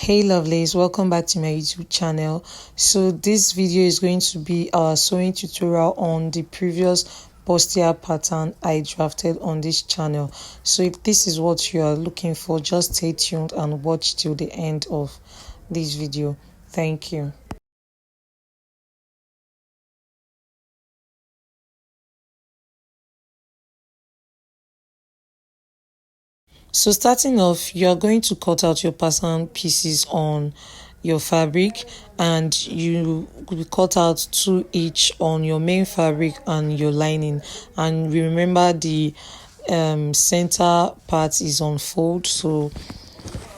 Hey lovelies, welcome back to my YouTube channel. So this video is going to be our sewing tutorial on the previous Bustier pattern I drafted on this channel. So if this is what you are looking for, just stay tuned and watch till the end of this video. Thank you. So starting off, you're going to cut out your pattern pieces on your fabric, and you will cut out 2 each on your main fabric and your lining. And remember, the center part is on fold, so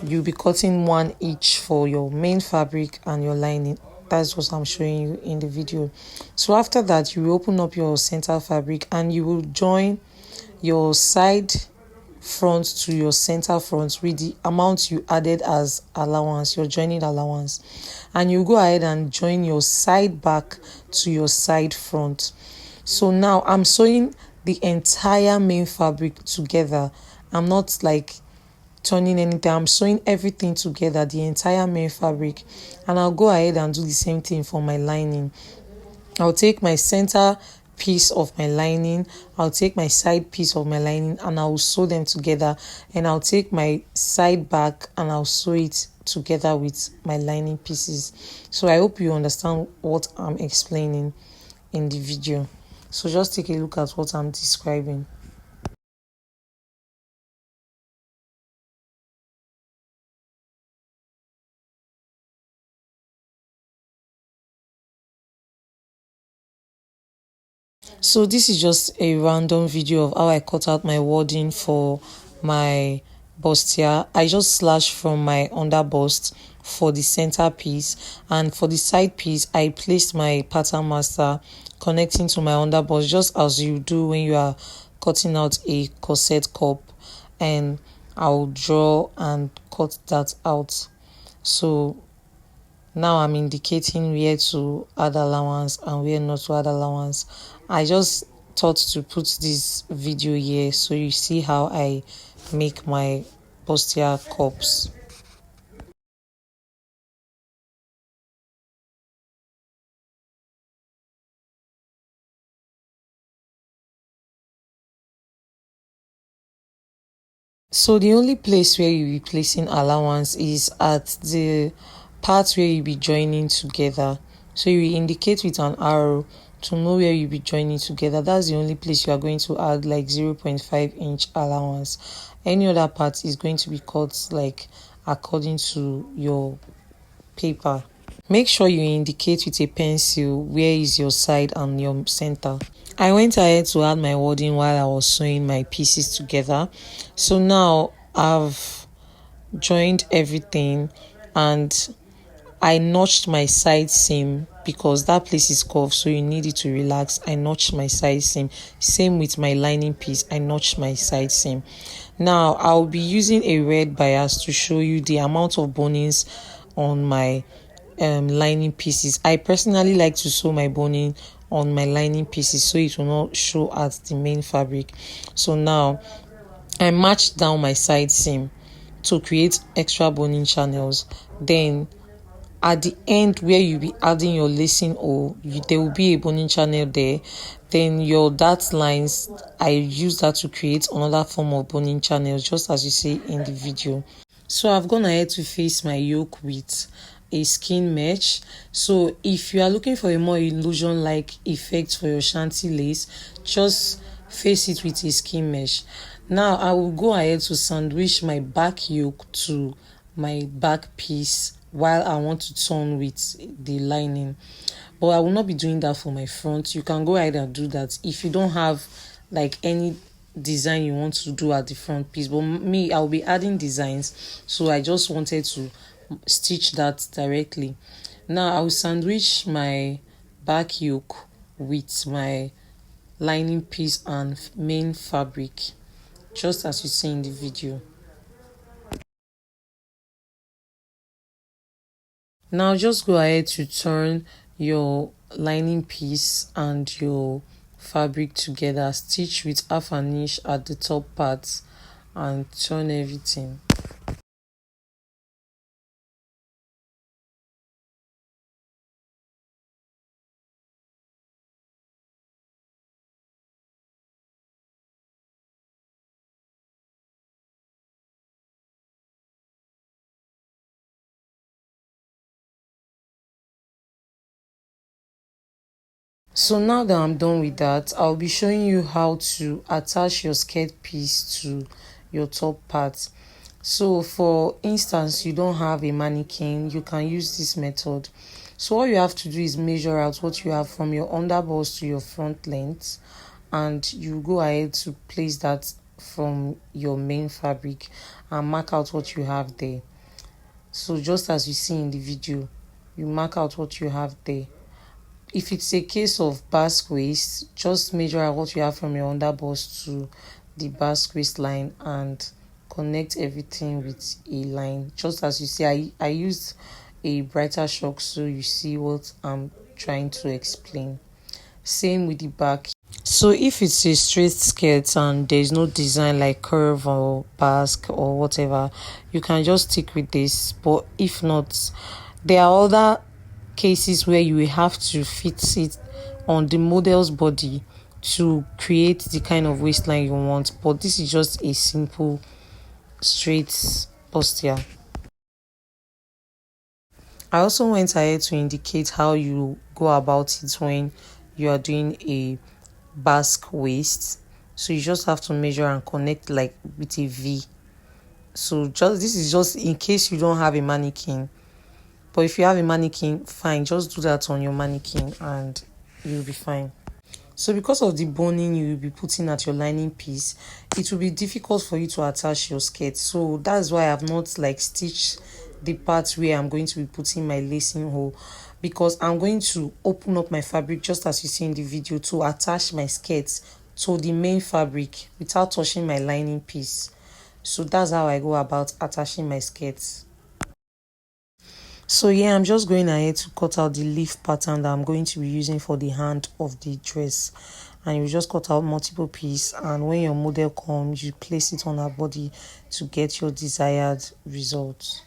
you'll be cutting 1 each for your main fabric and your lining. That's what I'm showing you in the video. So after that, you will open up your center fabric and you will join your side front to your center front with the amount you added as allowance, your joining allowance, and you go ahead and join your side back to your side front. So now I'm sewing the entire main fabric together. I'm not like turning anything, I'm sewing everything together, the entire main fabric, and I'll go ahead and do the same thing for my lining. I'll take my center piece of my lining, I'll take my side piece of my lining, and I'll sew them together, and I'll take my side back and I'll sew it together with my lining pieces. So I hope you understand what I'm explaining in the video. So just take a look at what I'm describing. So this is just a random video of how I cut out my wording for my bustier. I just slashed from my under bust for the center piece, and for the side piece I placed my pattern master connecting to my under bust, just as you do when you are cutting out a corset cup, and I'll draw and cut that out. So now I'm indicating where to add allowance and where not to add allowance. I just thought to put this video here so you see how I make my bustier cups. So the only place where you'll be placing allowance is at the part where you'll be joining together. So you indicate with an arrow to know where you'll be joining together. That's the only place you are going to add like 0.5 inch allowance. Any other part is going to be cut like according to your paper. Make sure you indicate with a pencil where is your side and your center. I went ahead to add my wording while I was sewing my pieces together. So now I've joined everything, and I notched my side seam because that place is curved, so you need it to relax. I notched my side seam. Same with my lining piece, I notched my side seam. Now I'll be using a red bias to show you the amount of bonings on my lining pieces. I personally like to sew my boning on my lining pieces so it will not show at the main fabric. So now I matched down my side seam to create extra boning channels. Then at the end where you'll be adding your lacing hole, there will be a boning channel there. Then your dart lines, I use that to create another form of boning channels, just as you see in the video. So I've gone ahead to face my yoke with a skin mesh. So if you are looking for a more illusion like effect for your shanty lace, just face it with a skin mesh. Now I will go ahead to sandwich my back yoke to my back piece while I want to turn with the lining, but I will not be doing that for my front. You can go ahead and do that if you don't have like any design you want to do at the front piece, but me, I'll be adding designs, so I just wanted to stitch that directly. Now I'll sandwich my back yoke with my lining piece and main fabric, just as you see in the video. Now just go ahead to turn your lining piece and your fabric together, stitch with half an inch at the top part and turn everything. So now that I'm done with that, I'll be showing you how to attach your skirt piece to your top part. So for instance, you don't have a mannequin, you can use this method. So all you have to do is measure out what you have from your underbust to your front length, and you go ahead to place that from your main fabric and mark out what you have there. So just as you see in the video, you mark out what you have there. If it's a case of basque waist, just measure out what you have from your underbust to the basque waistline and connect everything with a line. Just as you see, I used a brighter chalk so you see what I'm trying to explain. Same with the back. So if it's a straight skirt and there's no design like curve or basque or whatever, you can just stick with this. But if not, there are other cases where you will have to fit it on the model's body to create the kind of waistline you want. But this is just a simple straight bustier. I also went ahead to indicate how you go about it when you are doing a basque waist. So you just have to measure and connect like with a V. So just this is just in case you don't have a mannequin. But if you have a mannequin, fine, just do that on your mannequin and you'll be fine. So because of the boning you will be putting at your lining piece, it will be difficult for you to attach your skirt. So that's why I've not like stitched the part where I'm going to be putting my lacing hole, because I'm going to open up my fabric just as you see in the video to attach my skirts to the main fabric without touching my lining piece. So that's how I go about attaching my skirts. So yeah, I'm just going ahead to cut out the leaf pattern that I'm going to be using for the hand of the dress. And you just cut out multiple pieces, and when your model comes, you place it on her body to get your desired results.